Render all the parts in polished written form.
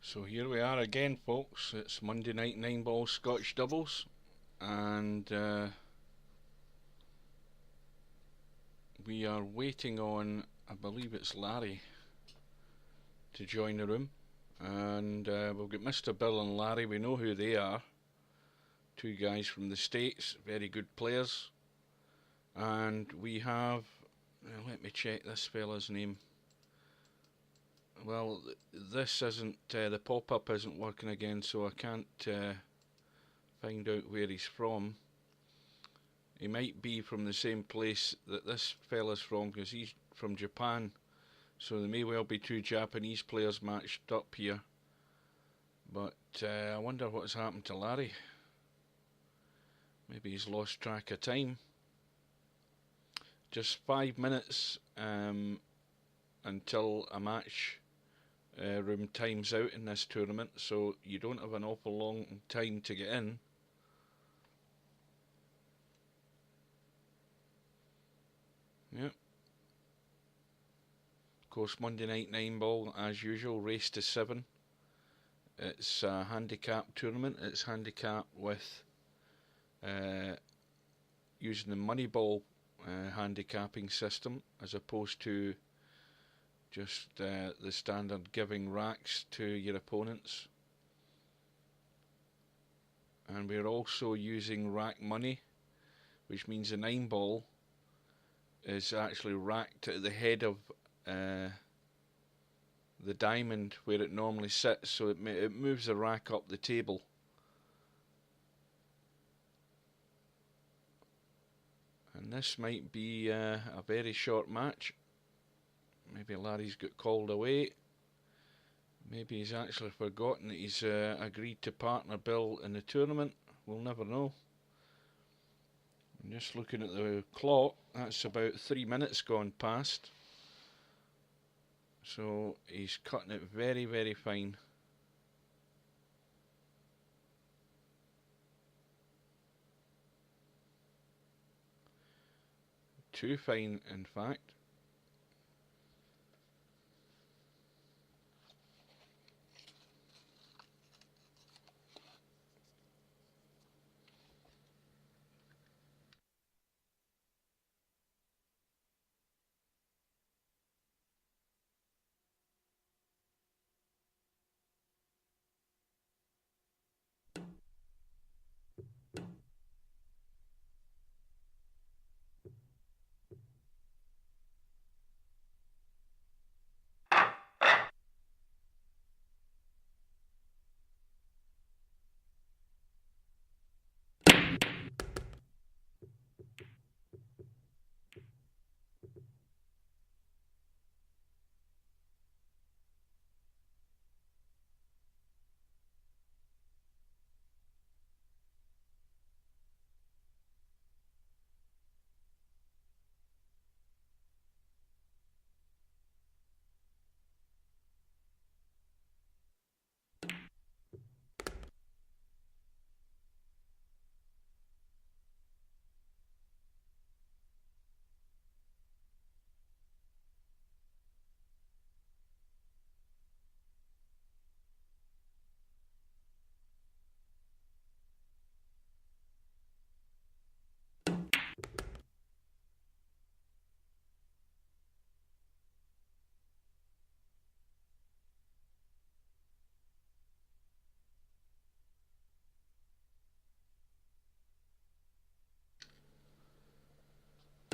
So here we are again, folks. It's Monday night 9-ball Scotch doubles, and we are waiting on, I believe it's Larry, to join the room. And we've got MrBill and Larry. We know who they are. Two guys from the States, very good players. And we have, let me check this fella's name. Well, this isn't, the pop-up isn't working again, so I can't find out where he's from. He might be from the same place that this fella's from, because he's from Japan, so there may well be two Japanese players matched up here. But I wonder what's happened to Larry. Maybe he's lost track of time. Just 5 minutes until a match room times out in this tournament, so you don't have an awful long time to get in. Yep. Of course, Monday night 9-ball as usual, race to 7. It's a handicap tournament. It's handicapped with using the money ball handicapping system as opposed to just the standard giving racks to your opponents. And we're also using rack money, which means the 9-ball is actually racked at the head of the diamond where it normally sits, so it moves the rack up the table. And this might be a very short match. Maybe Larry's got called away. Maybe he's actually forgotten that he's agreed to partner Bill in the tournament. We'll never know. I'm just looking at the clock. That's about 3 minutes gone past. So he's cutting it very, very fine. Too fine, in fact.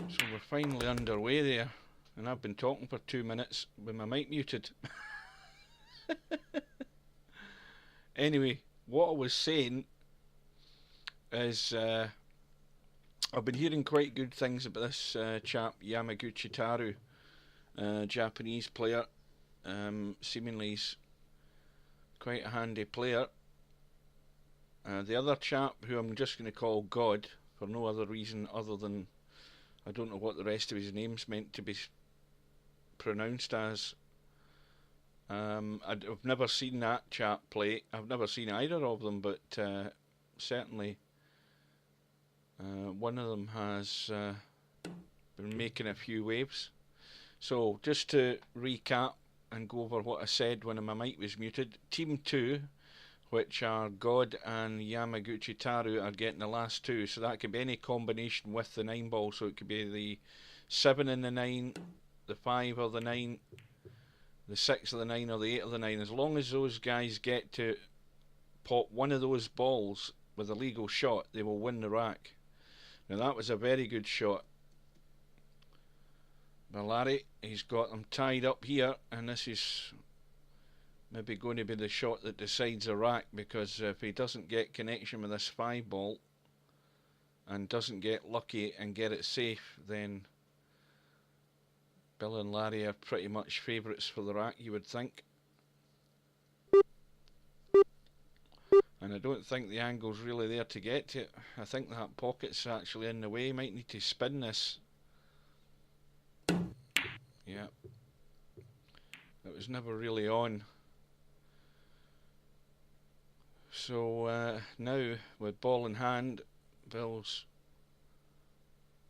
So we're finally underway there, and I've been talking for 2 minutes with my mic muted. Anyway, what I was saying is I've been hearing quite good things about this chap, Yamagutchitarou, Japanese player. Seemingly he's quite a handy player. The other chap, who I'm just going to call God, for no other reason other than I don't know what the rest of his name's meant to be pronounced as. I've never seen that chap play. I've never seen either of them, but certainly one of them has been making a few waves. So just to recap, and go over what I said when my mic was muted. Team 2, which are God and Yamagutchitarou, are getting the last 2, so that could be any combination with the 9 ball, so it could be the 7 and the 9, the 5 or the 9, the 6 or the 9 or the 8 or the 9. As long as those guys get to pop one of those balls with a legal shot, they will win the rack. Now that was a very good shot by Larry. He's got them tied up here, and this is maybe going to be the shot that decides the rack, because if he doesn't get connection with this 5 ball and doesn't get lucky and get it safe, then Bill and Larry are pretty much favourites for the rack, you would think. And I don't think the angle's really there to get to it. I think that pocket's actually in the way. Might need to spin this. Yeah. It was never really on. So now, with ball in hand, Bill's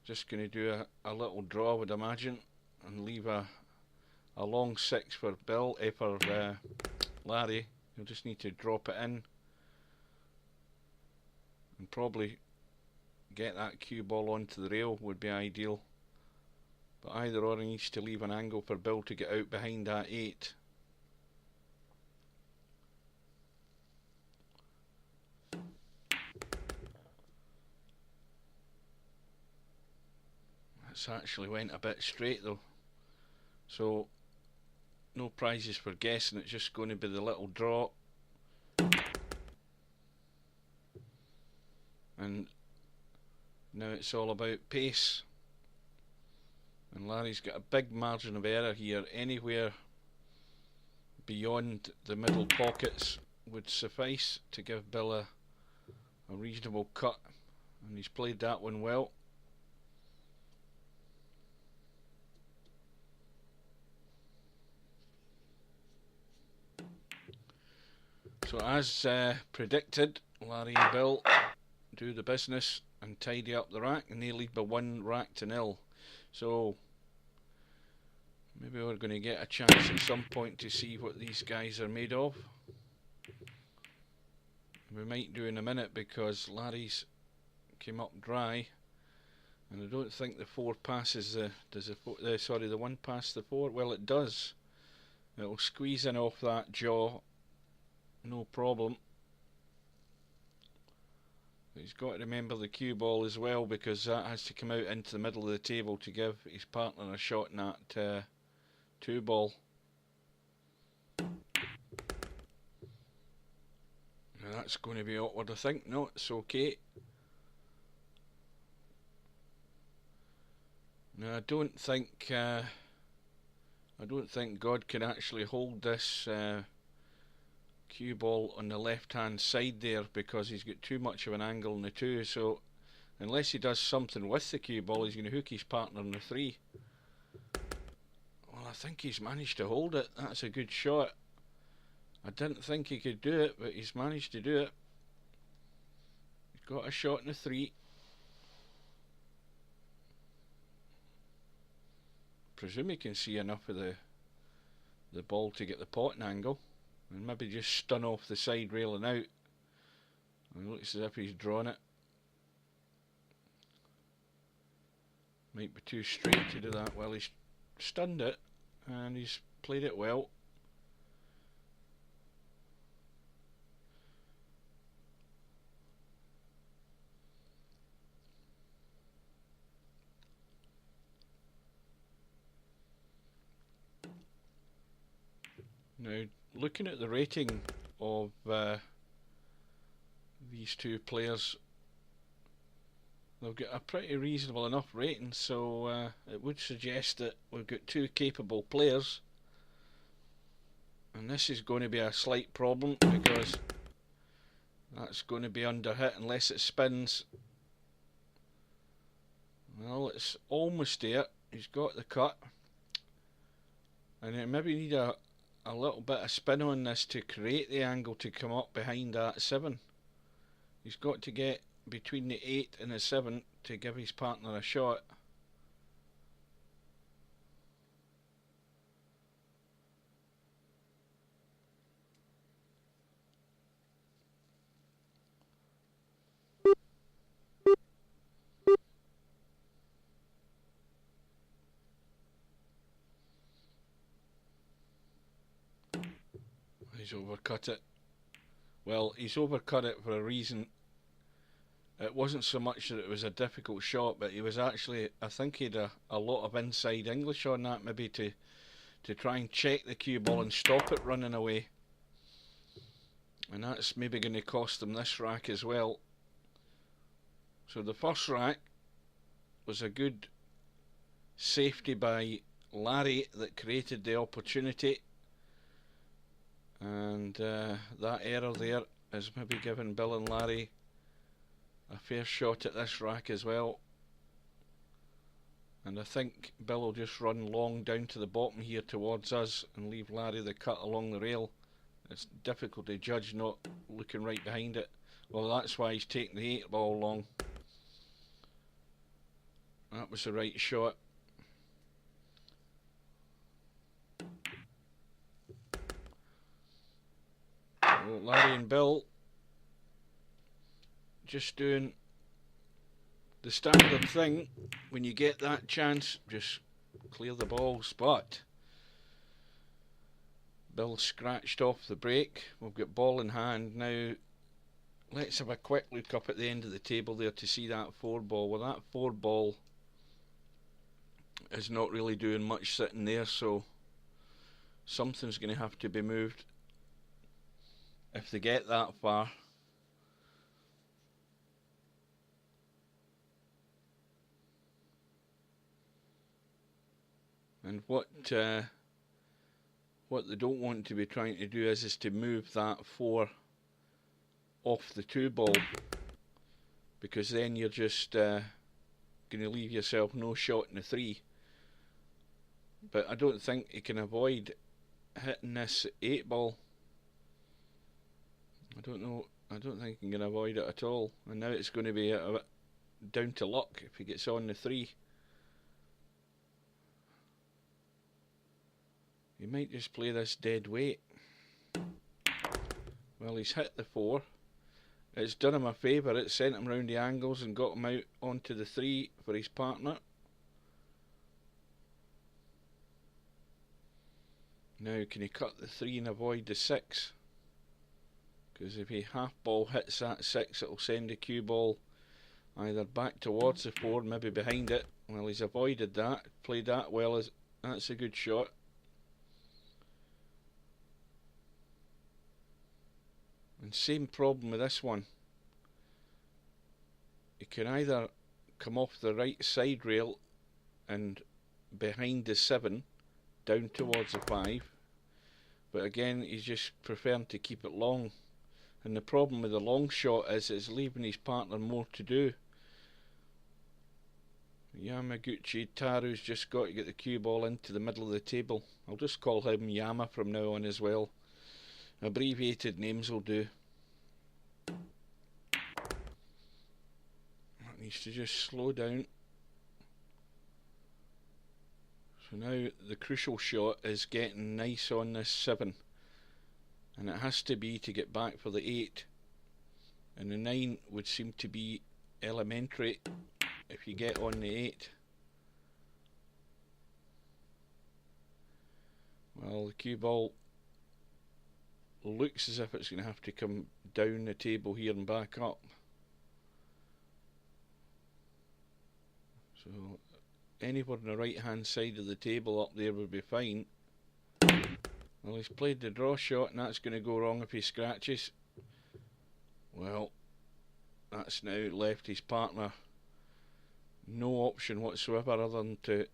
just going to do a little draw, I would imagine, and leave a long 6 for Larry. He'll just need to drop it in and probably get that cue ball onto the rail would be ideal. But either or, he needs to leave an angle for Bill to get out behind that 8. This actually went a bit straight though, so no prizes for guessing. It's just going to be the little draw. And now it's all about pace, and Larry's got a big margin of error here. Anywhere beyond the middle pockets would suffice to give Bill a reasonable cut, and he's played that one well. So as predicted, Larry and Bill do the business and tidy up the rack, and they lead by 1 rack to 0. So maybe we're going to get a chance at some point to see what these guys are made of. We might do in a minute, because Larry's came up dry, and I don't think the 4 passes the 1 pass the 4. Well, it does. It'll squeeze in off that jaw, no problem. He's got to remember the cue ball as well, because that has to come out into the middle of the table to give his partner a shot in that 2 ball. Now that's going to be awkward, I think. No, it's okay. Now I don't think God can actually hold this cue ball on the left hand side there, because he's got too much of an angle in the 2, so unless he does something with the cue ball, he's going to hook his partner in the 3. Well, I think he's managed to hold it. That's a good shot. I didn't think he could do it, but he's managed to do it. He's got a shot in the 3. Presume he can see enough of the ball to get the potting angle, and maybe just stun off the side railing out. It looks as if he's drawn it. Might be too straight to do that. Well, he's stunned it, and he's played it well. Now, looking at the rating of these 2 players, they've got a pretty reasonable enough rating, so it would suggest that we've got 2 capable players, and this is going to be a slight problem, because that's going to be under hit unless it spins. Well, it's almost there. He's got the cut, and it maybe need a little bit of spin on this to create the angle to come up behind that 7. He's got to get between the 8 and the 7 to give his partner a shot. He's overcut it. Well, he's overcut it for a reason. It wasn't so much that it was a difficult shot, but he was actually, I think he had a lot of inside English on that, maybe to try and check the cue ball and stop it running away. And that's maybe going to cost them this rack as well. So the first rack was a good safety by Larry that created the opportunity. And that error there is maybe giving Bill and Larry a fair shot at this rack as well. And I think Bill will just run long down to the bottom here towards us and leave Larry the cut along the rail. It's difficult to judge not looking right behind it. Well, that's why he's taking the 8 ball long. That was the right shot. Well, Larry and Bill just doing the standard thing. When you get that chance, just clear the balls. But Bill scratched off the break. We've got ball in hand now. Let's have a quick look up at the end of the table there to see that 4 ball. Well, that 4 ball is not really doing much sitting there, so something's going to have to be moved if they get that far. And what they don't want to be trying to do is to move that 4 off the 2 ball, because then you're just going to leave yourself no shot in the 3. But I don't think you can avoid hitting this 8 ball. I don't know. I don't think he can avoid it at all. And now it's going to be a bit down to luck if he gets on the 3. He might just play this dead weight. Well, he's hit the 4. It's done him a favour. It sent him round the angles and got him out onto the 3 for his partner. Now, can he cut the 3 and avoid the 6? Because if he half ball hits that 6, it'll send the cue ball either back towards the 4, maybe behind it. Well, he's avoided that. Played that well. That's a good shot. And same problem with this one. He can either come off the right side rail and behind the 7 down towards the 5, but again he's just preferring to keep it long. And the problem with the long shot is it's leaving his partner more to do. Yamagutchitarou's just got to get the cue ball into the middle of the table. I'll just call him Yama from now on as well. Abbreviated names will do. That needs to just slow down. So now the crucial shot is getting nice on this 7. And it has to be to get back for the 8. And the 9 would seem to be elementary if you get on the 8. Well, the cue ball looks as if it's going to have to come down the table here and back up. So anywhere on the right hand side of the table up there would be fine. Well, he's played the draw shot, and that's going to go wrong if he scratches. Well, that's now left his partner no option whatsoever other than to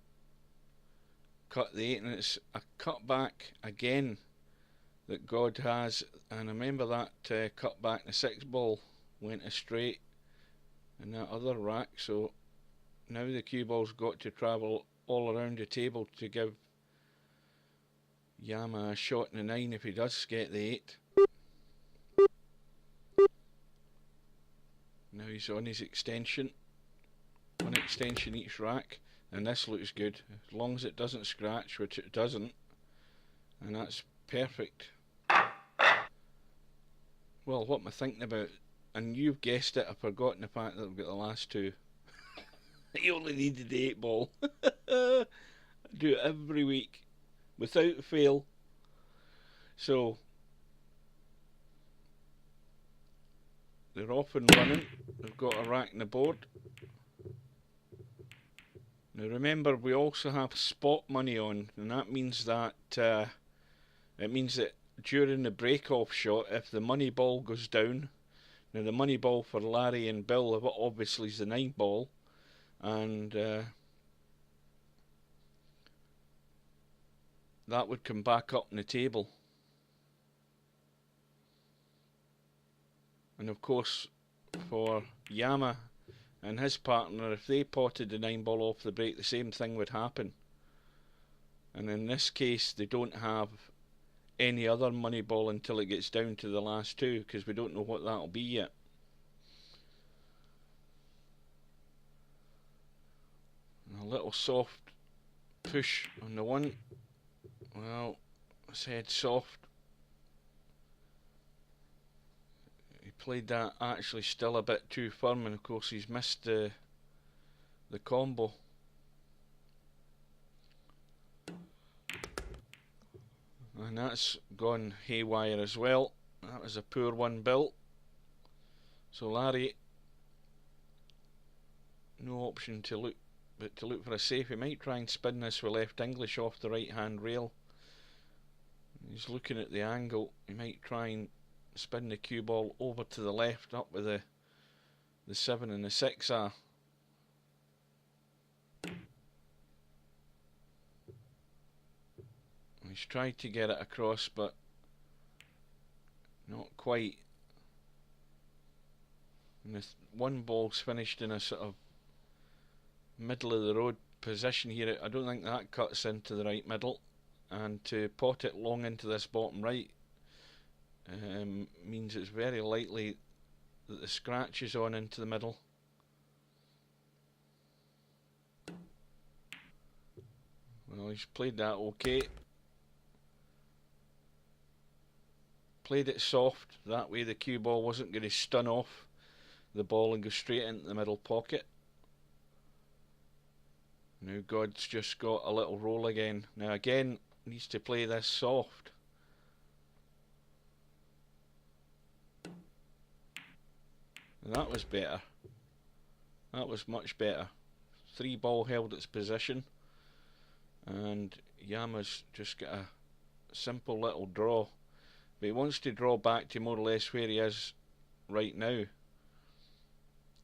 cut the 8, and it's a cutback again that God has. And I remember that cutback, the 6 ball went astray in that other rack, so now the cue ball's got to travel all around the table to give Yama a shot in the 9 if he does get the 8. Now he's on his extension. One extension each rack, and this looks good as long as it doesn't scratch, which it doesn't, and that's perfect. Well, what am I thinking about? And you've guessed it, I've forgotten the fact that we've got the last 2. He only needed the 8 ball. I do it every week without fail. So they're off and running. They've got a rack in the board. Now remember, we also have spot money on, and that means that during the break-off shot, if the money ball goes down, now the money ball for Larry and Bill obviously is the 9 ball, and that would come back up on the table. And of course, for Yama and his partner, if they potted the 9 ball off the break, the same thing would happen. And in this case, they don't have any other money ball until it gets down to the last 2, because we don't know what that'll be yet. And a little soft push on the 1. Well, I said soft. He played that actually still a bit too firm, and of course he's missed the combo. And that's gone haywire as well. That was a poor one, Bill. So Larry, no option to look but to look for a safe. He might try and spin this with left English off the right hand rail. He's looking at the angle. He might try and spin the cue ball over to the left, up with the 7 and the 6 are. He's tried to get it across, but not quite. And the 1 ball's finished in a sort of middle of the road position here. I don't think that cuts into the right middle, and to pot it long into this bottom right means it's very likely that the scratch is on into the middle. Well, he's played that okay. Played it soft, that way the cue ball wasn't going to stun off the ball and go straight into the middle pocket. Now God's just got a little roll again. Now again, needs to play this soft. That was better. That was much better. 3 ball held its position, and Yama's just got a simple little draw. But he wants to draw back to more or less where he is right now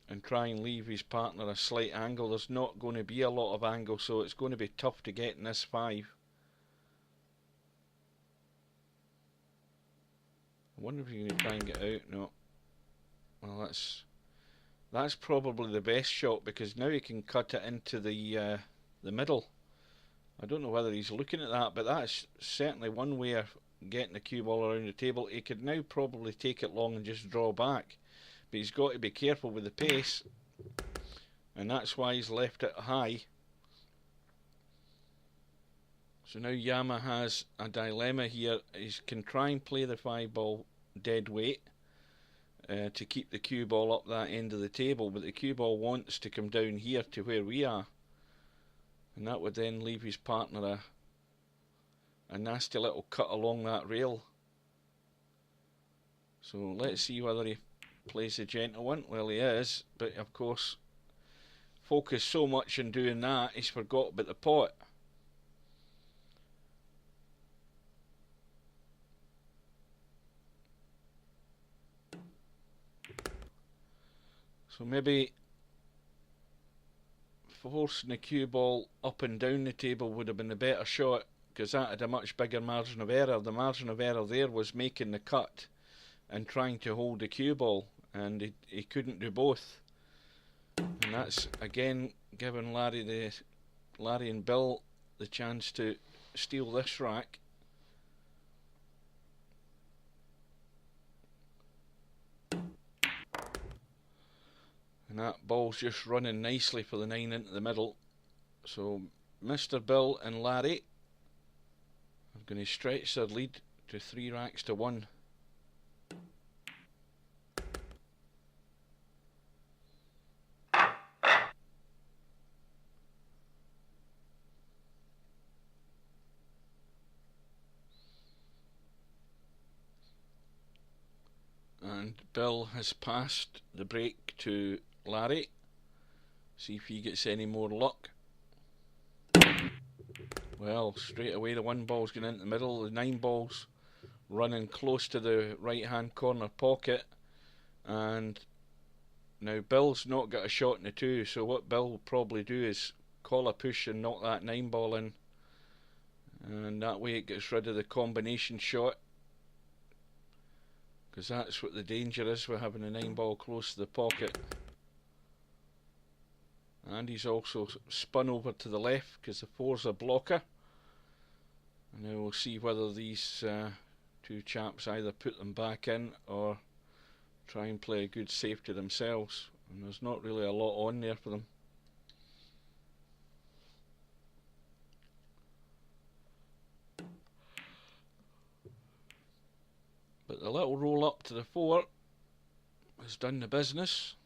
and try and leave his partner a slight angle. There's not going to be a lot of angle, so it's going to be tough to get in this 5. I wonder if he's going to try and get out. No. Well, that's probably the best shot, because now he can cut it into the middle. I don't know whether he's looking at that, but that's certainly one way of getting the cue ball around the table. He could now probably take it long and just draw back, but he's got to be careful with the pace, and that's why he's left it high. So now Yama has a dilemma here. He can try and play the 5 ball dead weight to keep the cue ball up that end of the table, but the cue ball wants to come down here to where we are, and that would then leave his partner a nasty little cut along that rail. So let's see whether he plays the gentle one. Well, he is, but of course focused so much on doing that he's forgot about the pot. So maybe forcing the cue ball up and down the table would have been a better shot, because that had a much bigger margin of error. The margin of error there was making the cut and trying to hold the cue ball, and he couldn't do both. And that's again giving Larry and Bill the chance to steal this rack. And that ball's just running nicely for the 9 into the middle. So MrBill and Larry are going to stretch their lead to 3 racks to 1. And Bill has passed the break to Larry. See if he gets any more luck. Well, straight away the 1 ball's going into the middle. The 9 ball's running close to the right hand corner pocket. And now Bill's not got a shot in the 2, so what Bill will probably do is call a push and knock that 9 ball in. And that way it gets rid of the combination shot. Because that's what the danger is with having a 9 ball close to the pocket. And he's also spun over to the left because the 4's a blocker. And now we'll see whether these two chaps either put them back in or try and play a good save to themselves. And there's not really a lot on there for them. But the little roll up to the 4 has done the business.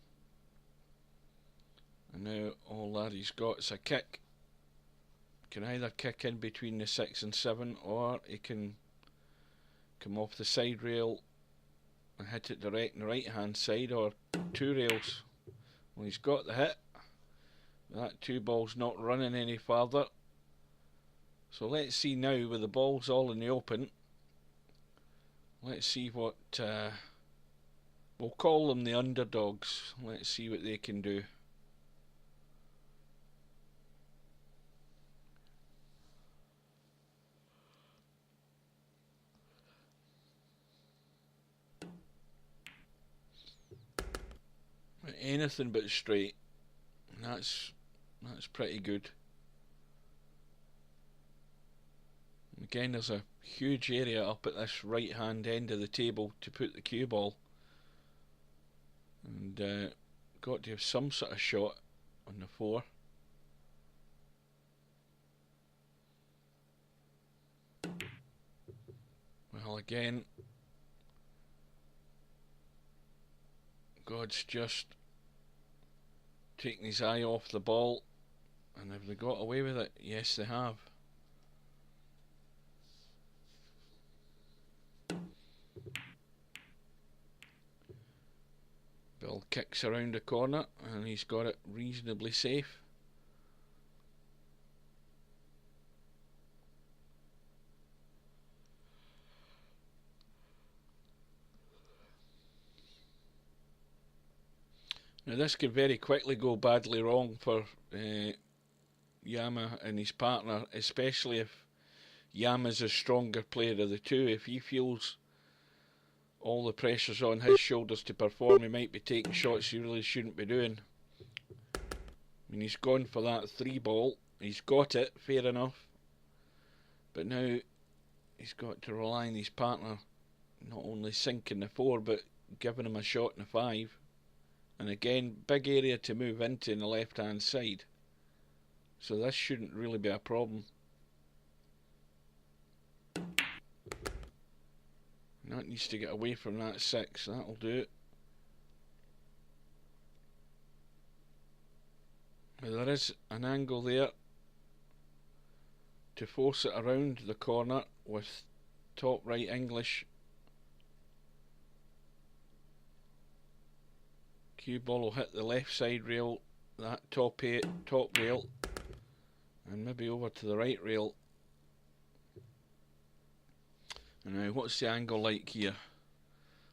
And now all Larry's got is a kick. Can either kick in between the 6 and 7, or he can come off the side rail and hit it direct on the right hand side, or 2 rails. Well, he's got the hit. That 2 ball's not running any further. So let's see now, with the balls all in the open, let's see what we'll call them the underdogs. Let's see what they can do. Anything but straight. That's pretty good. Again, there's a huge area up at this right hand end of the table to put the cue ball, and got to have some sort of shot on the 4. Well, again, God's just taking his eye off the ball. And have they got away with it? Yes, they have. Bill kicks around the corner and he's got it reasonably safe. Now this could very quickly go badly wrong for Yama and his partner, especially if Yama's a stronger player of the 2. If he feels all the pressure's on his shoulders to perform, he might be taking shots he really shouldn't be doing. I mean, he's gone for that 3 ball. He's got it, fair enough. But now he's got to rely on his partner not only sinking the 4, but giving him a shot in the 5. And again, big area to move into on the left hand side. So this shouldn't really be a problem. That needs to get away from that 6, that'll do it. Now there is an angle there to force it around the corner with top right English. Cue ball will hit the left side rail, that top rail, and maybe over to the right rail. And now what's the angle like here?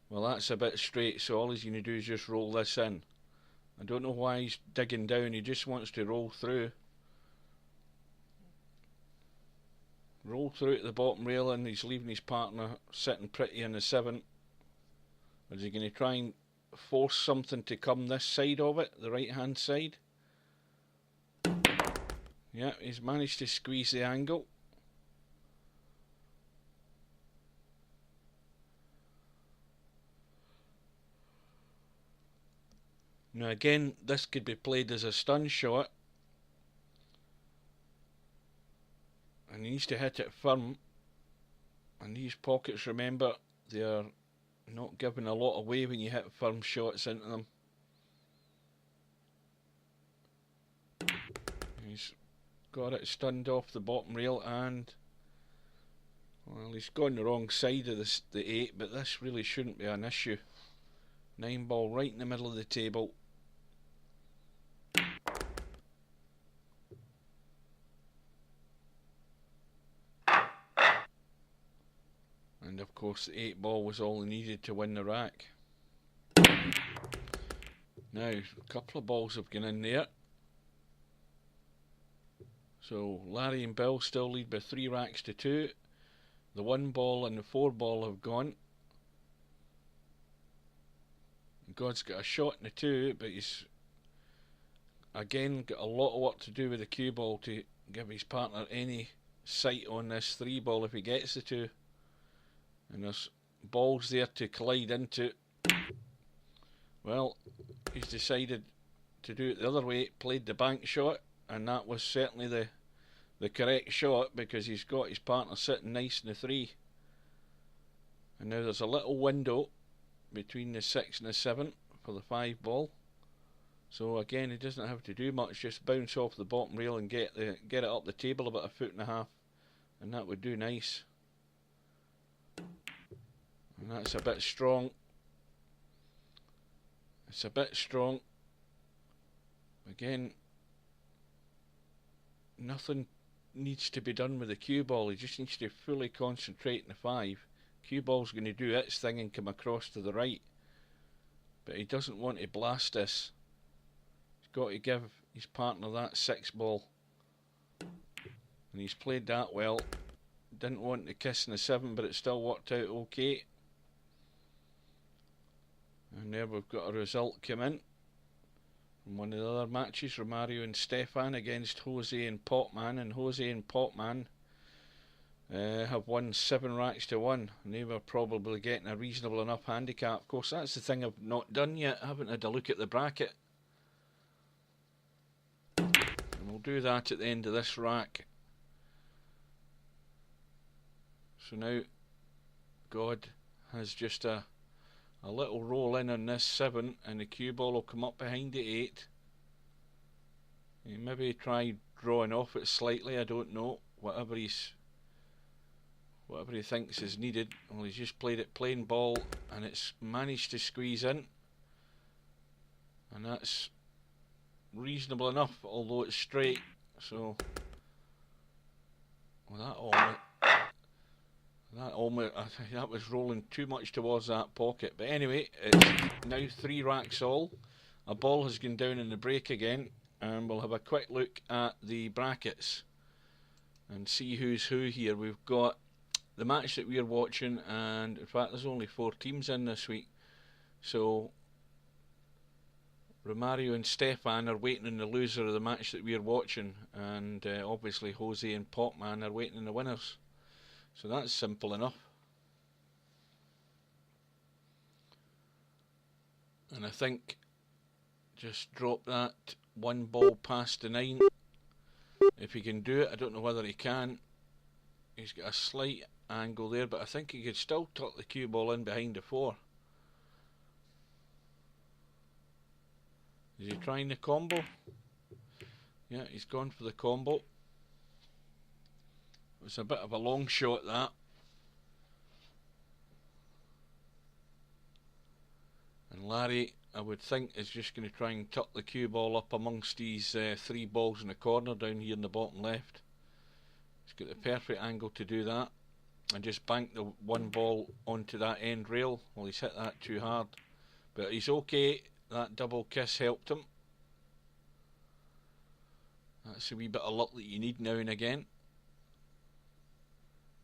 Well, that's a bit straight, so all he's going to do is just roll this in. I don't know why he's digging down, he just wants to roll through. Roll through at the bottom rail, and he's leaving his partner sitting pretty in the 7. Is he going to try and force something to come this side of it, the right hand side? Yeah, he's managed to squeeze the angle. Now again, this could be played as a stun shot, and he needs to hit it firm. And these pockets, remember, they are not giving a lot away when you hit firm shots into them. He's got it stunned off the bottom rail, and well, he's gone the wrong side of the 8, but this really shouldn't be an issue. 9 ball right in the middle of the table. And of course the 8 ball was all he needed to win the rack. Now a couple of balls have gone in there. So Larry and Bill still lead by 3 racks to 2. The 1 ball and the 4 ball have gone. God's got a shot in the 2, but he's again got a lot of work to do with the cue ball to give his partner any sight on this 3 ball if he gets the 2. And there's balls there to collide into. Well, he's decided to do it the other way, played the bank shot, and that was certainly the correct shot, because he's got his partner sitting nice in the 3. And now there's a little window between the 6 and the 7 for the 5 ball. So again, he doesn't have to do much, just bounce off the bottom rail and get it up the table about 1.5 feet, and that would do nice. And that's a bit strong. It's a bit strong. Again, nothing needs to be done with the cue ball. He just needs to fully concentrate on the 5. Cue ball's going to do its thing and come across to the right, but he doesn't want to blast this. He's got to give his partner that 6 ball, and he's played that well. Didn't want to kiss in the 7, but it still worked out okay. And there we've got a result come in from one of the other matches, Romario and Stefan against Jose and Potman, and Jose and Potman have won 7 racks to 1, and they were probably getting a reasonable enough handicap. Of course, that's the thing I've not done yet. I haven't had a look at the bracket, and we'll do that at the end of this rack. So now God has just a little roll in on this 7, and the cue ball will come up behind the 8. He maybe try drawing off it slightly, I don't know. Whatever he thinks is needed. Well, he's just played it plain ball, and it's managed to squeeze in, and that's reasonable enough, although it's straight. So, well, that was rolling too much towards that pocket. But anyway, it's now 3 racks all. A ball has gone down in the break again, and we'll have a quick look at the brackets and see who's who here. We've got the match that we're watching, and in fact there's only 4 teams in this week. So Romario and Stefan are waiting on the loser of the match that we're watching, and obviously Jose and Potman are waiting on the winners. So that's simple enough. And I think just drop that 1 ball past the 9 if he can do it. I don't know whether he can. He's got a slight angle there, but I think he could still tuck the cue ball in behind the 4. Is he trying the combo? Yeah, he's gone for the combo. It's a bit of a long shot, that. And Larry, I would think, is just going to try and tuck the cue ball up amongst these 3 balls in the corner down here in the bottom left. He's got the perfect angle to do that, and just bank the 1 ball onto that end rail. Well, he's hit that too hard, but he's okay. That double kiss helped him. That's a wee bit of luck that you need now and again.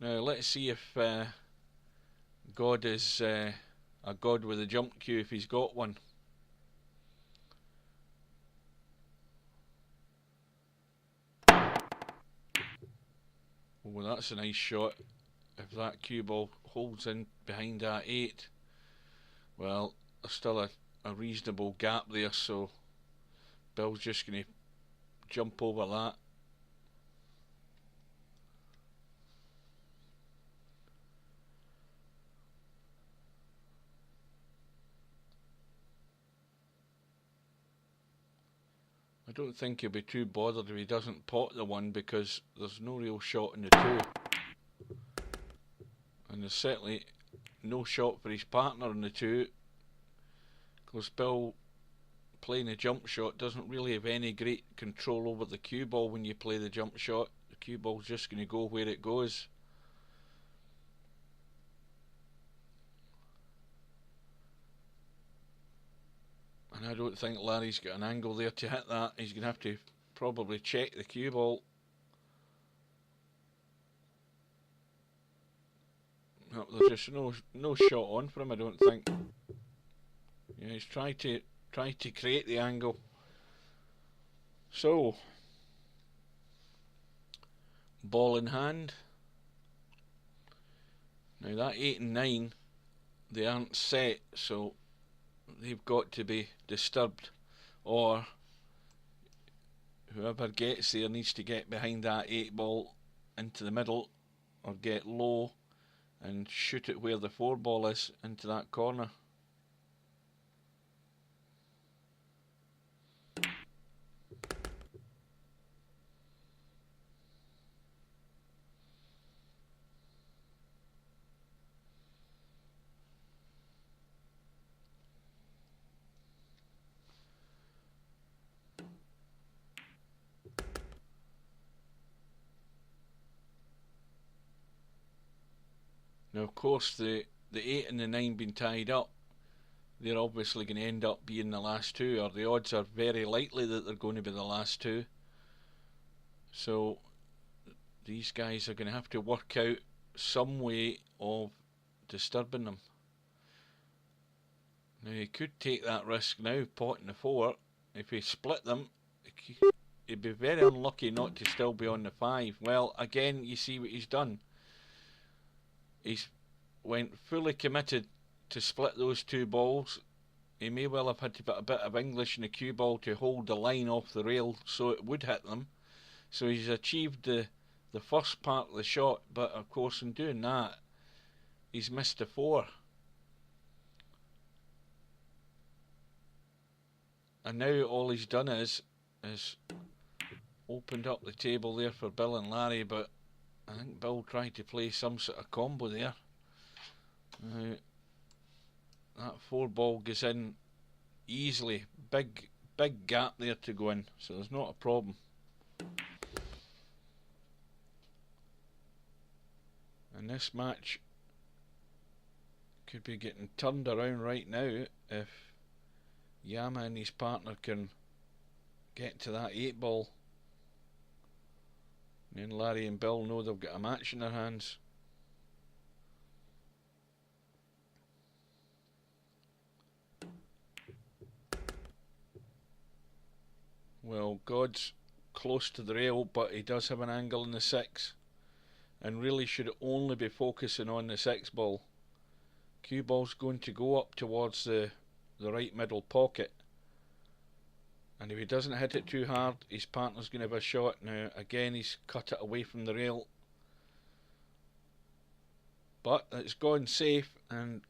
Now let's see if God is a god with a jump cue, if he's got one. Well, that's a nice shot. If that cue ball holds in behind that 8, well, there's still a reasonable gap there, so Bill's just going to jump over that. I don't think he'll be too bothered if he doesn't pot the 1, because there's no real shot in the 2. And there's certainly no shot for his partner in the 2. Because Bill, playing a jump shot, doesn't really have any great control over the cue ball when you play the jump shot. The cue ball's just going to go where it goes. And I don't think Larry's got an angle there to hit that. He's going to have to probably check the cue ball. No, there's just no shot on for him, I don't think. Yeah, he's tried to create the angle. So, ball in hand. Now that 8 and 9, they aren't set, so they've got to be disturbed, or whoever gets there needs to get behind that 8 ball into the middle, or get low and shoot it where the 4 ball is, into that corner. Now, of course, the 8 and the 9 being tied up, they're obviously going to end up being the last 2, or the odds are very likely that they're going to be the last 2. So these guys are going to have to work out some way of disturbing them. Now, he could take that risk now, potting the 4. If he split them, he'd be very unlucky not to still be on the 5. Well, again, you see what he's done. He's went fully committed to split those 2 balls. He may well have had to put a bit of English in the cue ball to hold the line off the rail so it would hit them. So he's achieved the first part of the shot, but of course in doing that, he's missed the 4. And now all he's done is opened up the table there for Bill and Larry, but I think Bill tried to play some sort of combo there. That 4 ball goes in easily. Big gap there to go in, so there's not a problem. And this match could be getting turned around right now if Yama and his partner can get to that 8 ball. And then Larry and Bill know they've got a match in their hands. Well, God's close to the rail, but he does have an angle in the 6, and really should only be focusing on the 6 ball. Cue ball's going to go up towards the right middle pocket, and if he doesn't hit it too hard, his partner's going to have a shot. Now again, he's cut it away from the rail, but it's gone safe. And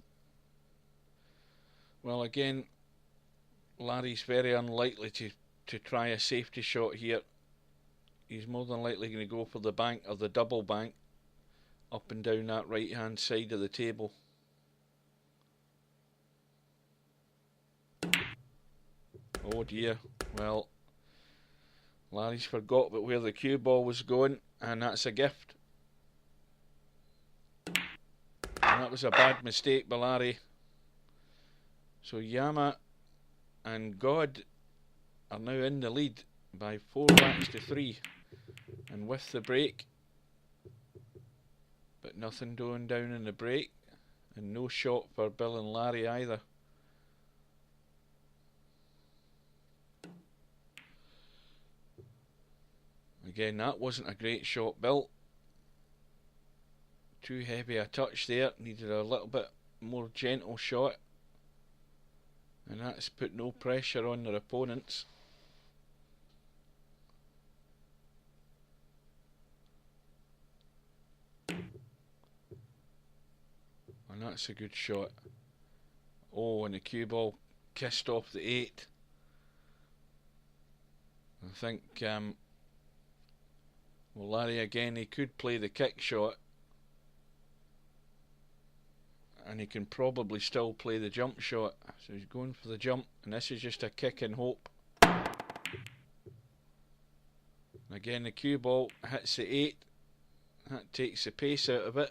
well, again, Larry's very unlikely to try a safety shot here. He's more than likely going to go for the bank, or the double bank, up and down that right hand side of the table. Oh dear. Well, Larry's forgot about where the cue ball was going, and that's a gift. And that was a bad mistake by Larry. So Yama and God are now in the lead by 4 backs to 3, and with the break, but nothing going down in the break, and no shot for Bill and Larry either. Again, that wasn't a great shot, Bill. Too heavy a touch there, needed a little bit more gentle shot, and that's put no pressure on their opponents. And that's a good shot. Oh, and the cue ball kissed off the 8. I think well, Larry again, he could play the kick shot, and he can probably still play the jump shot. So he's going for the jump, and this is just a kick and hope. Again, the cue ball hits the 8. That takes the pace out of it.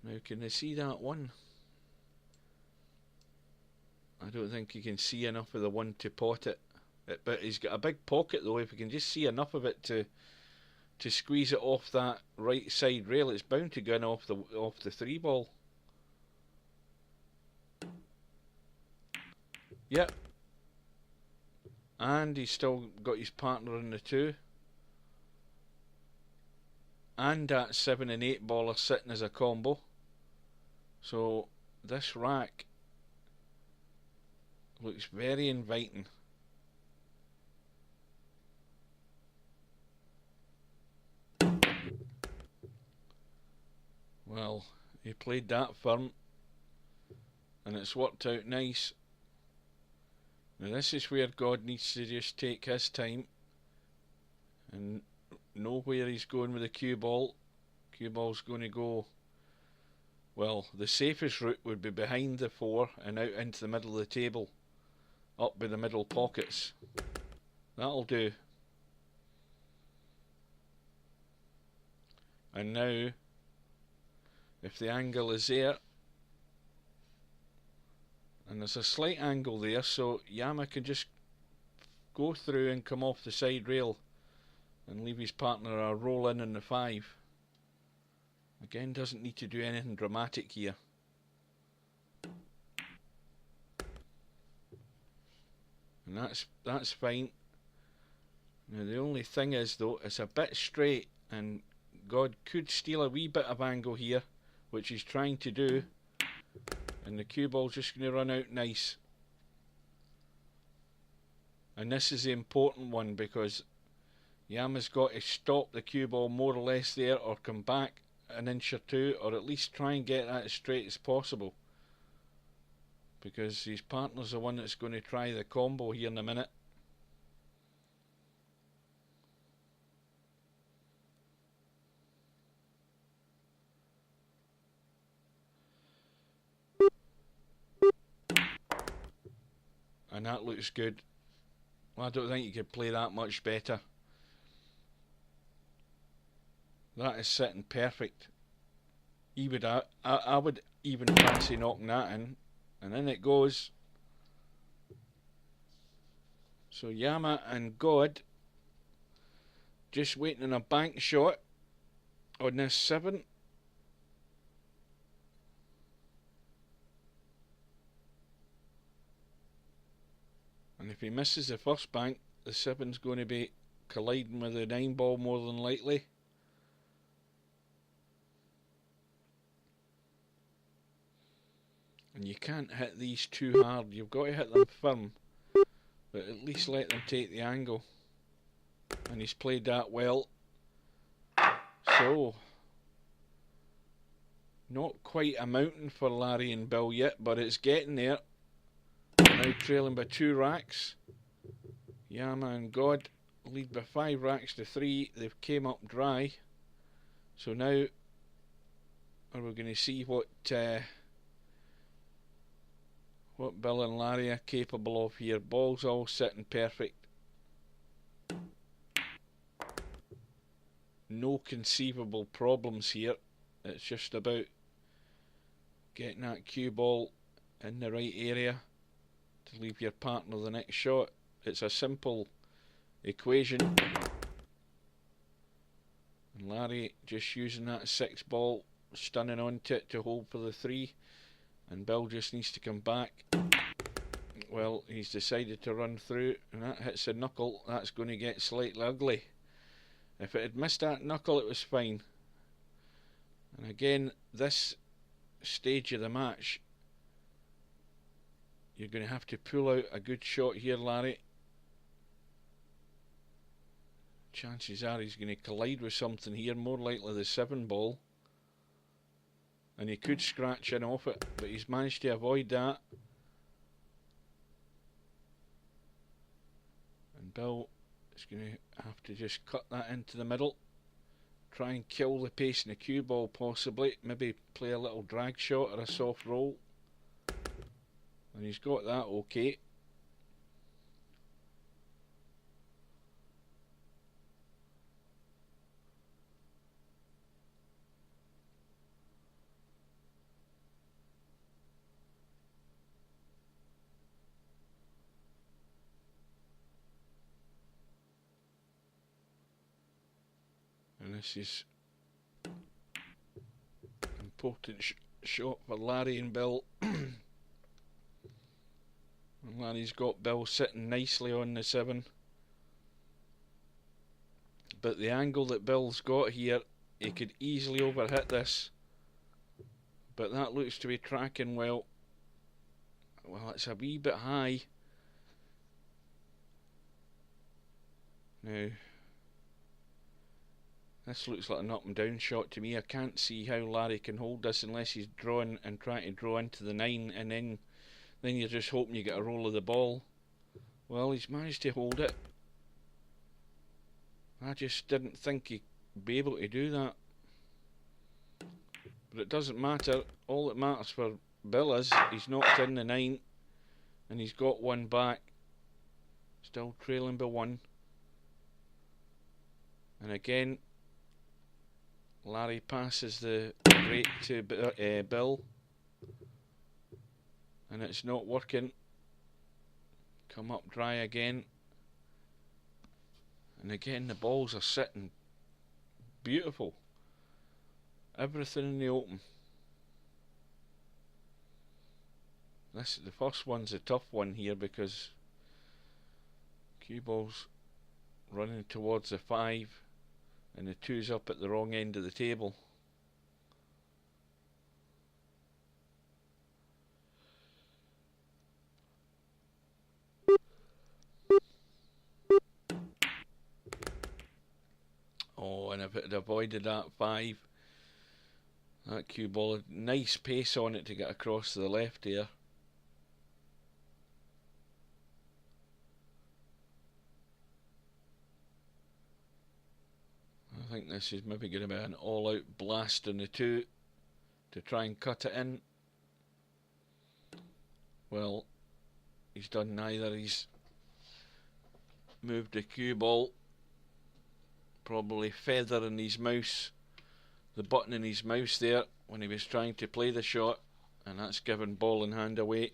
Now, can they see that one? I don't think you can see enough of the one to pot it. But he's got a big pocket though. If you can just see enough of it to squeeze it off that right side rail, it's bound to go in off the 3 ball. Yep. And he's still got his partner in the 2. And that 7 and 8 ball are sitting as a combo. So this rack looks very inviting. Well, he played that firm, and it's worked out nice. Now this is where God needs to just take his time and know where he's going with the cue ball. Cue ball's going to go, well, the safest route would be behind the 4 and out into the middle of the table, up by the middle pockets. That'll do. And now, if the angle is there, and there's a slight angle there, so Yama can just go through and come off the side rail and leave his partner a roll in the 5. Again, doesn't need to do anything dramatic here. And that's fine. Now the only thing is though, it's a bit straight, and God could steal a wee bit of angle here, which he's trying to do, and the cue ball's just going to run out nice. And this is the important one, because Yama's got to stop the cue ball more or less there, or come back an inch or 2, or at least try and get that as straight as possible, because his partner's the one that's going to try the combo here in a minute. And that looks good. Well, I don't think you could play that much better. That is sitting perfect. He would, I would even fancy knocking that in. And in it goes. So Yama and God just waiting on a bank shot on this 7. And if he misses the first bank, the 7's going to be colliding with the 9 ball more than likely. And you can't hit these too hard. You've got to hit them firm, but at least let them take the angle. And he's played that well. So, not quite a mountain for Larry and Bill yet, but it's getting there. Now trailing by 2 racks. Yama and God lead by 5 racks to 3. They've came up dry. So now are we going to see what Bill and Larry are capable of here. Ball's all sitting perfect. No conceivable problems here. It's just about getting that cue ball in the right area to leave your partner the next shot. It's a simple equation. And Larry just using that 6 ball, stunning onto it to hold for the 3. And Bill just needs to come back. Well, he's decided to run through, and that hits a knuckle. That's going to get slightly ugly. If it had missed that knuckle, it was fine. And again, this stage of the match, you're going to have to pull out a good shot here, Larry. Chances are he's going to collide with something here, more likely the 7 ball. And he could scratch in off it, but he's managed to avoid that. And Bill is going to have to just cut that into the middle. try and kill the pace in the cue ball possibly. Maybe play a little drag shot or a soft roll. And he's got that okay. And this is important shot for Larry and Bill. And Larry's got Bill sitting nicely on the 7. But the angle that Bill's got here, he could easily overhit this. But that looks to be tracking well. Well, it's a wee bit high. Now, this looks like an up and down shot to me. I can't see how Larry can hold this unless he's drawing and trying to draw into the 9, and then you're just hoping you get a roll of the ball. Well, he's managed to hold it. I just didn't think he'd be able to do that. But it doesn't matter. All that matters for Bill is he's knocked in the 9 and he's got one back. Still trailing by 1. And again, Larry passes the break to Bill, and it's not working. Come up dry again, and again the balls are sitting beautiful. Everything in the open. The first one's a tough one here because cue ball's running towards the 5. And the 2's up at the wrong end of the table. Oh, and if it had avoided that 5, that cue ball had nice pace on it to get across to the left here. I think this is maybe going to be an all-out blast on the 2 to try and cut it in. Well, he's done neither. He's moved the cue ball, probably feathering his mouse, the button in his mouse there when he was trying to play the shot, and that's given ball in hand away.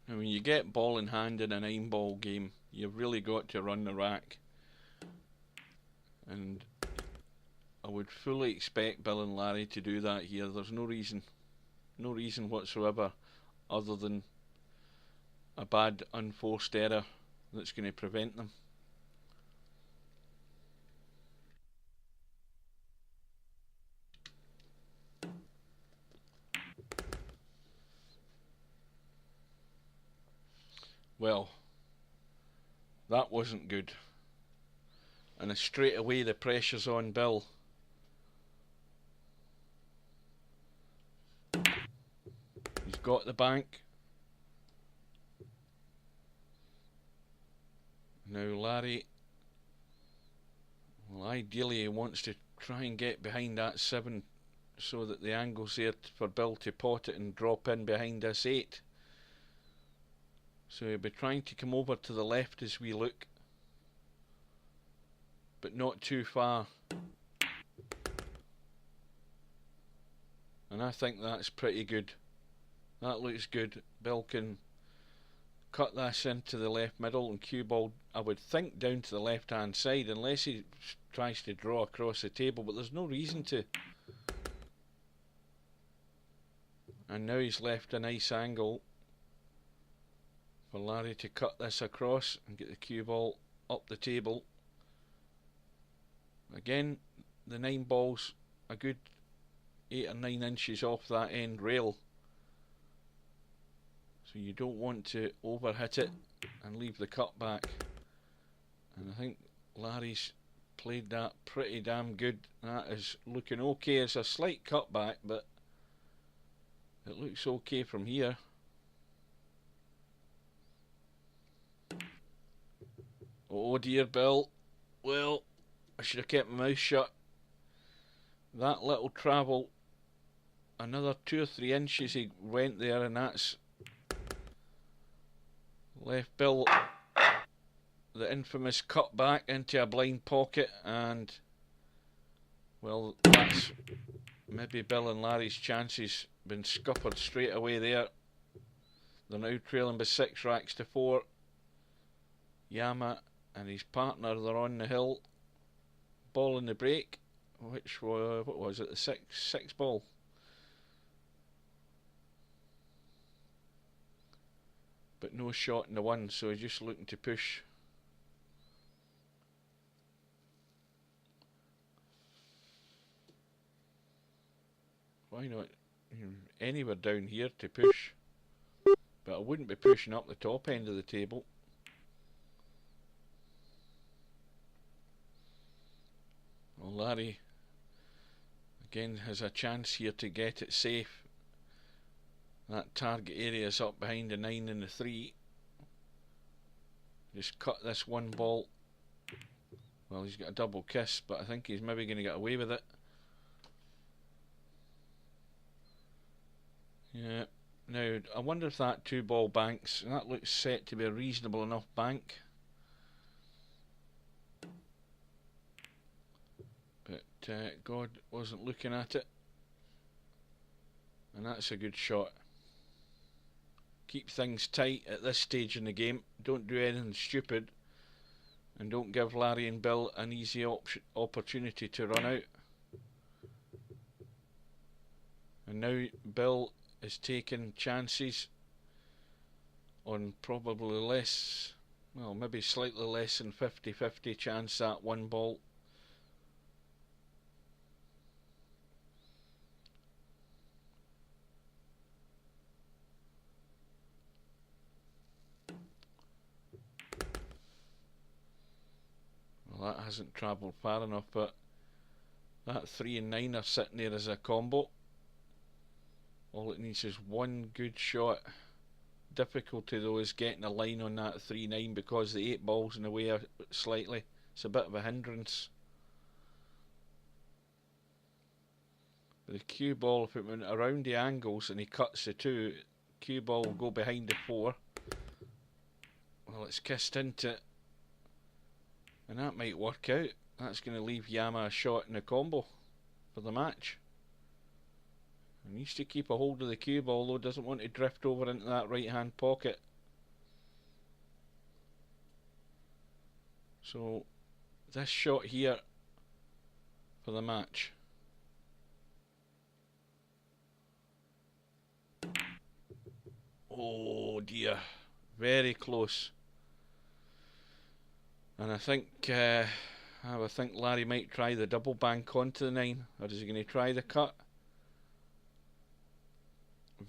And when you get ball in hand in a 9-ball game, you've really got to run the rack. And I would fully expect Bill and Larry to do that here. There's no reason whatsoever other than a bad unforced error that's going to prevent them. Well, that wasn't good. And straight away the pressure's on Bill. He's got the bank. Now Larry, well, ideally he wants to try and get behind that 7 so that the angle's there for Bill to pot it and drop in behind this 8. So he'll be trying to come over to the left as we look, but not too far. And I think that's pretty good. That looks good. Bill can cut this into the left middle and cue ball, I would think, down to the left hand side, unless he tries to draw across the table, but there's no reason to. And now he's left a nice angle for Larry to cut this across and get the cue ball up the table. Again, the 9 ball's a good 8 or 9 inches off that end rail, so you don't want to overhit it and leave the cut back. And I think Larry's played that pretty damn good. That is looking okay. It's a slight cutback, but it looks okay from here. Oh dear, Bill. Well, I should have kept my mouth shut. That little travel, another 2 or 3 inches he went there, and that's left Bill the infamous cut back into a blind pocket, and well, that's maybe Bill and Larry's chances been scuppered straight away there. They're now trailing by 6 racks to 4. Yama and his partner, they're on the hill. Ball in the break, which was, what was it, the six ball. But no shot in the 1, so he's just looking to push. Why not anywhere down here to push? But I wouldn't be pushing up the top end of the table. Well, Larry again has a chance here to get it safe. That target area is up behind the 9 and the 3. Just cut this 1 ball. Well, he's got a double kiss, but I think he's maybe going to get away with it. Yeah. Now, I wonder if that 2 ball banks, and that looks set to be a reasonable enough bank. But God wasn't looking at it. And that's a good shot. Keep things tight at this stage in the game. Don't do anything stupid. And don't give Larry and Bill an easy opportunity to run out. And now Bill is taking chances on probably less, well, maybe slightly less than 50-50 chance that 1 ball. Well, that hasn't travelled far enough, but that 3 and 9 are sitting there as a combo. All it needs is 1 good shot. Difficulty though is getting a line on that 3-9 because the 8 ball's in the way slightly. It's a bit of a hindrance. But the cue ball, if it went around the angles and he cuts the 2, cue ball will go behind the 4. Well, it's kissed into it. And that might work out. That's going to leave Yama a shot in the combo for the match. He needs to keep a hold of the cue ball though, doesn't want to drift over into that right hand pocket. So this shot here for the match. Oh dear, very close. And I think Larry might try the double bank onto the 9, or is he going to try the cut?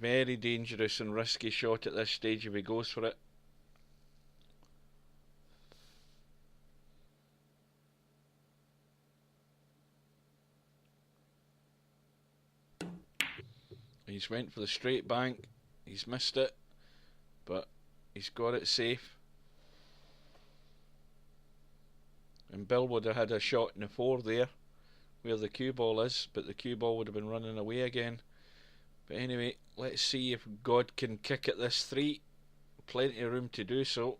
Very dangerous and risky shot at this stage if he goes for it. He's went for the straight bank, he's missed it, but he's got it safe. And Bill would have had a shot in the 4 there, where the cue ball is, but the cue ball would have been running away again. But anyway, let's see if God can kick at this 3. Plenty of room to do so.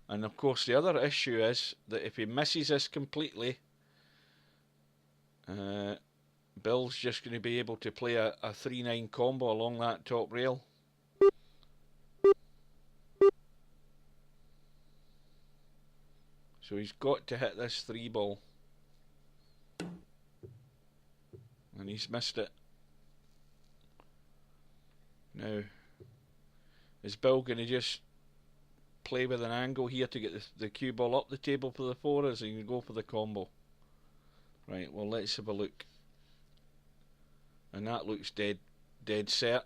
And of course the other issue is that if he misses this completely, Bill's just going to be able to play a 3-9 combo along that top rail. So he's got to hit this 3 ball. And he's missed it. Now, is Bill going to just play with an angle here to get the cue ball up the table for the 4, or is he going to go for the combo? Right, well, let's have a look. And that looks dead set.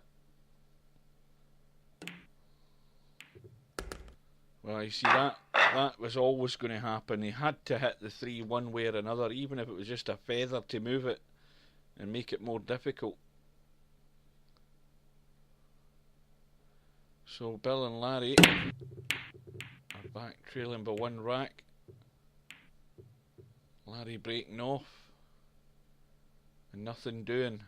Well, you see, that was always going to happen. He had to hit the 3 one way or another, even if it was just a feather to move it and make it more difficult. So Bill and Larry are back trailing by 1 rack. Larry breaking off and nothing doing.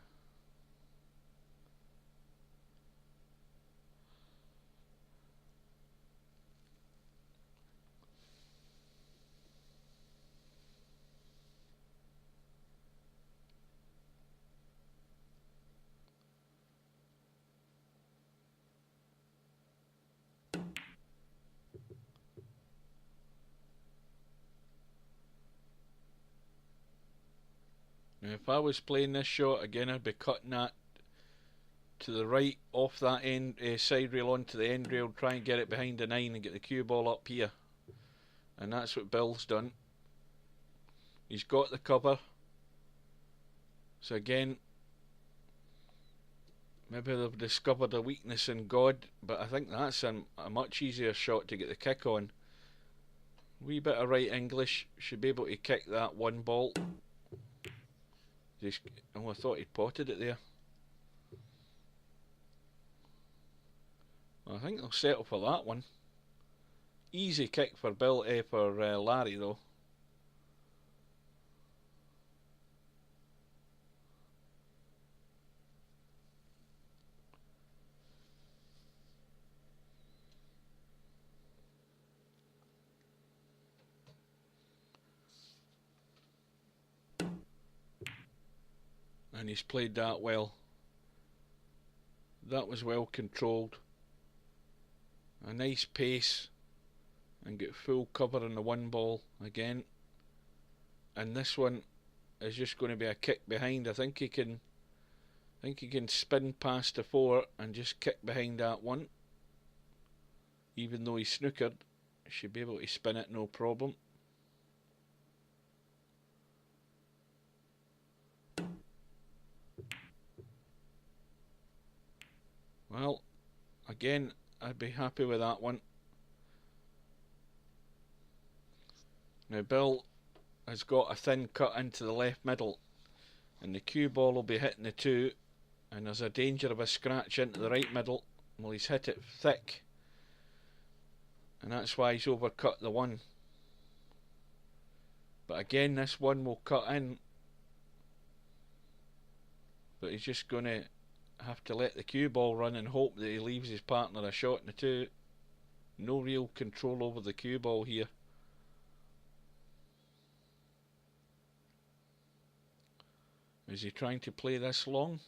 Now if I was playing this shot again, I'd be cutting that to the right off that end side rail onto the end rail, try and get it behind the 9 and get the cue ball up here. And that's what Bill's done. He's got the cover. So again, maybe they've discovered a weakness in God, but I think that's a much easier shot to get the kick on. Wee bit of right English, should be able to kick that 1 ball. Oh, I thought he'd potted it there. I think they'll settle for that one. Easy kick for Larry though. And he's played that well. That was well controlled. A nice pace and get full cover on the 1 ball again. And this one is just going to be a kick behind. I think he can spin past the 4 and just kick behind that 1. Even though he's snookered, he should be able to spin it no problem. Well, again, I'd be happy with that one. Now Bill has got a thin cut into the left middle, and the cue ball will be hitting the 2, and there's a danger of a scratch into the right middle. Well, he's hit it thick, and that's why he's overcut the 1. But again, this 1 will cut in, but he's just going to have to let the cue ball run and hope that he leaves his partner a shot in the 2. No real control over the cue ball here. Is he trying to play this long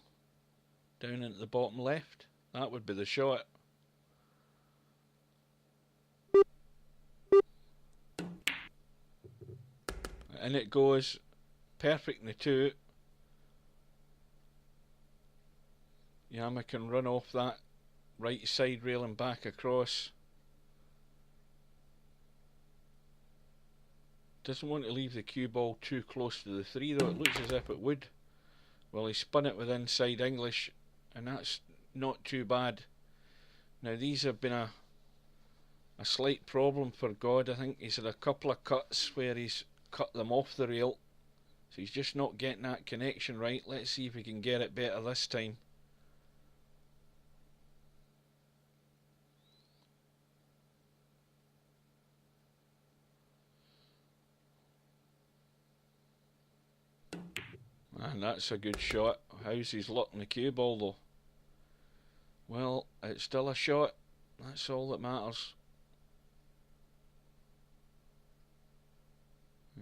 down into the bottom left? That would be the shot. And it goes perfect in the 2. Yama can run off that right side rail and back across. Doesn't want to leave the cue ball too close to the 3 though. It looks as if it would. Well, he spun it with inside English, and that's not too bad. Now these have been a slight problem for God. I think he's had a couple of cuts where he's cut them off the rail, so he's just not getting that connection right. Let's see if he can get it better this time. And that's a good shot. How's his luck in the cue ball though? Well, it's still a shot. That's all that matters.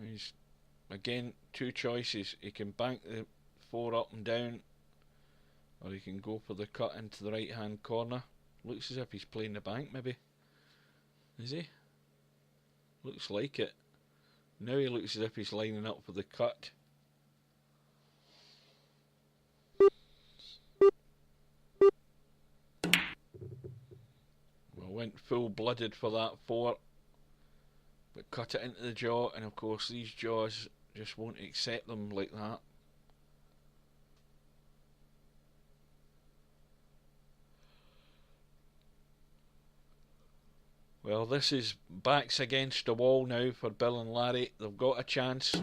He's again 2 choices. He can bank the 4 up and down, or he can go for the cut into the right hand corner. Looks as if he's playing the bank maybe. Is he? Looks like it. Now he looks as if he's lining up for the cut. Went full blooded for that 4, but cut it into the jaw, and of course these jaws just won't accept them like that. Well, this is backs against the wall now for Bill and Larry. They've got a chance.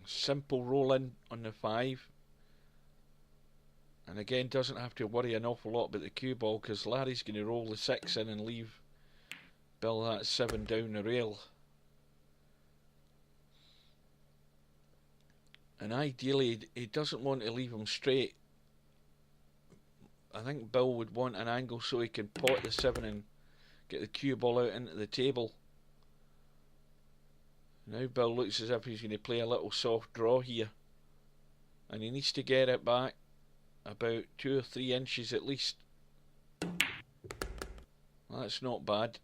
Simple roll in on the 5. And again, doesn't have to worry an awful lot about the cue ball, because Larry's going to roll the 6 in and leave Bill that 7 down the rail. And ideally, he doesn't want to leave him straight. I think Bill would want an angle so he can pot the 7 and get the cue ball out into the table. Now Bill looks as if he's going to play a little soft draw here. And he needs to get it back about 2 or 3 inches at least. That's not bad.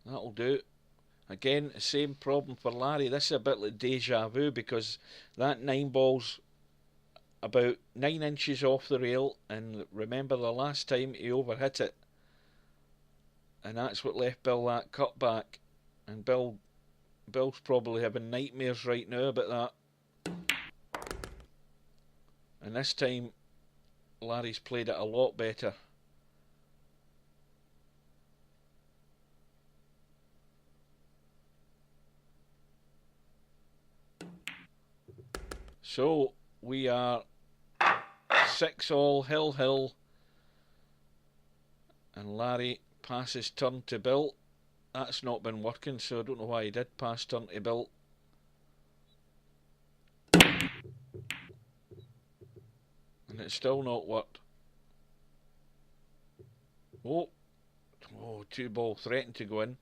That'll do. Again, the same problem for Larry. This is a bit like deja vu, because that 9 ball's about 9 inches off the rail, and remember the last time he overhit it, and that's what left Bill that cut back. And Bill's probably having nightmares right now about that. And this time Larry's played it a lot better. So we are 6-all, Hill, and Larry passes turn to Bill. That's not been working, so I don't know why he did pass turn to Bill. And it's still not worked. Oh, 2-ball threatened to go in.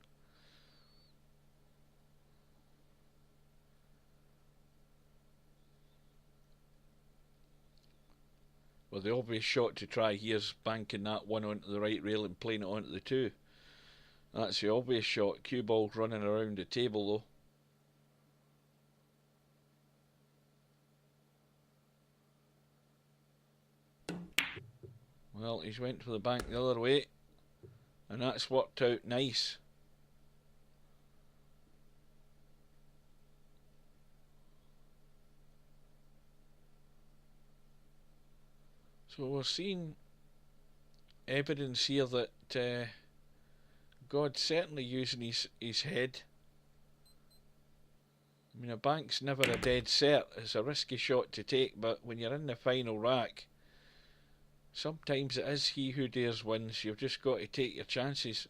Well, the obvious shot to try here is banking that 1 onto the right rail and playing it onto the 2. That's the obvious shot. Cue ball's running around the table though. Well, he's went for the bank the other way, and that's worked out nice. So we're seeing evidence here that God's certainly using his head. I mean, a bank's never a dead cert. It's a risky shot to take, but when you're in the final rack, sometimes it is he who dares wins. You've just got to take your chances.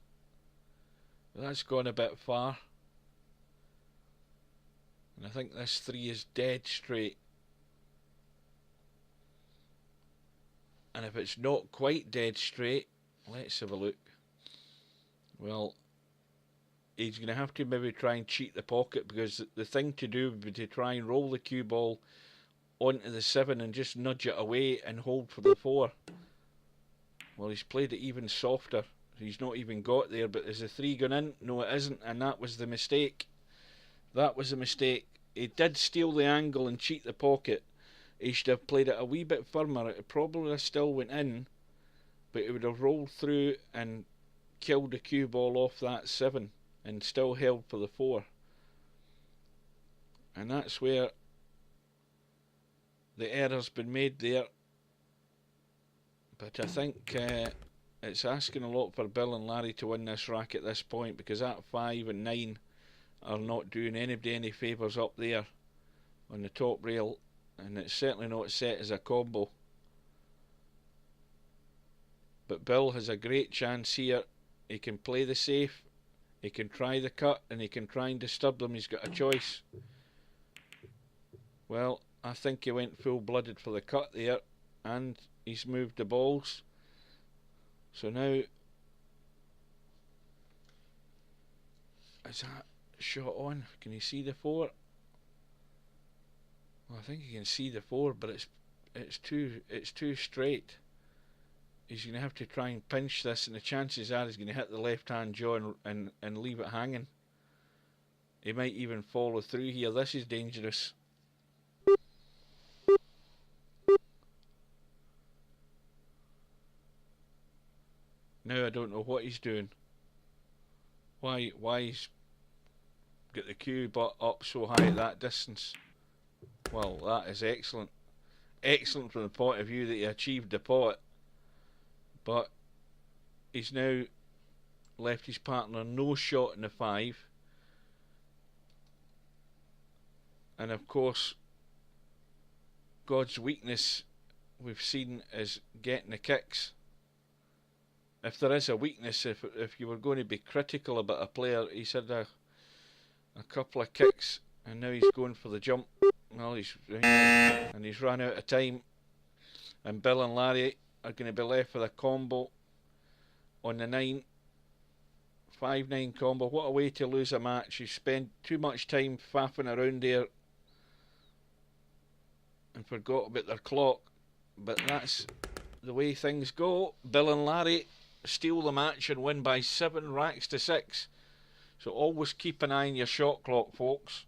But that's gone a bit far. And I think this 3 is dead straight. And if it's not quite dead straight, let's have a look. Well, he's going to have to maybe try and cheat the pocket, because the thing to do would be to try and roll the cue ball onto the 7 and just nudge it away and hold for the 4. Well, he's played it even softer. He's not even got there, but is the 3 gone in? No, it isn't, and that was the mistake. That was a mistake. He did steal the angle and cheat the pocket. He should have played it a wee bit firmer. It probably still went in, but it would have rolled through and killed the cue ball off that 7 and still held for the 4. And that's where the error's been made there. But I think it's asking a lot for Bill and Larry to win this rack at this point, because that 5 and 9 are not doing anybody any favours up there on the top rail. And it's certainly not set as a combo. But Bill has a great chance here. He can play the safe, he can try the cut, and he can try and disturb them. He's got a choice. Well, I think he went full-blooded for the cut there, and he's moved the balls. So now, is that shot on? Can you see the 4? Well, I think you can see the 4, but it's too straight. He's going to have to try and pinch this, and the chances are he's going to hit the left-hand jaw and leave it hanging. He might even follow through here. This is dangerous. Now I don't know what he's doing. Why he's got the cue butt up so high at that distance. Well, that is excellent. Excellent from the point of view that he achieved the pot. But he's now left his partner no shot in the 5. And of course, God's weakness we've seen is getting the kicks. If there is a weakness, if you were going to be critical about a player, he's had a couple of kicks and now he's going for the jump. Well, he's run out of time, and Bill and Larry are going to be left with a combo on the 9. 5-9 combo. What a way to lose a match. You spent too much time faffing around there and forgot about their clock. But that's the way things go. Bill and Larry steal the match and win by 7 racks to 6. So always keep an eye on your shot clock, folks.